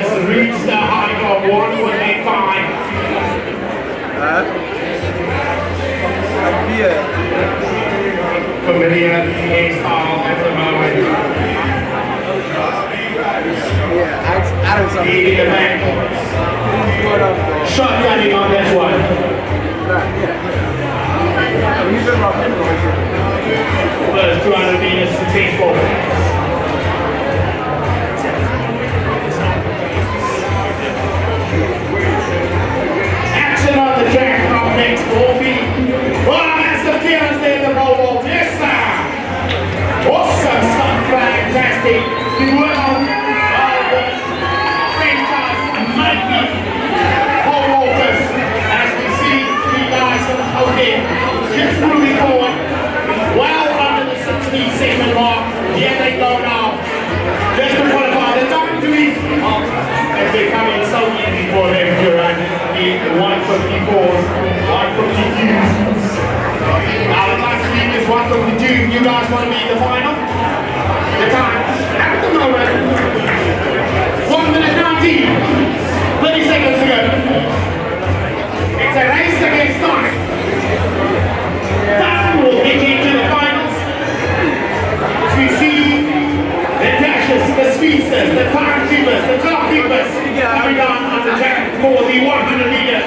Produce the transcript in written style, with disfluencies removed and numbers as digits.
has reached the height of 1.85. Familiar hairstyle at the moment. Eating the back. Shotgunning on this one. First 200 meters successful. Action on the track from next Omphile. Oh, that's the clearance there, the roll. Yes, sir. Awesome stuff, fantastic. You were on the franchise mighty pole walkers. As we see, three guys out there just moving forward. Well under the 60-second mark. Here they go now. Just to qualify, the time to beat as they come in so easy for them to run the 154s, 152s. Now the time to beat is 152. You guys want to be in the final? The time at the moment 1 minute 19. 30 seconds to go. It's a race against time. That will get you into the finals. As we see the dashes, the speedsters, the timekeepers, the clock keepers coming down on the track for the 100 meter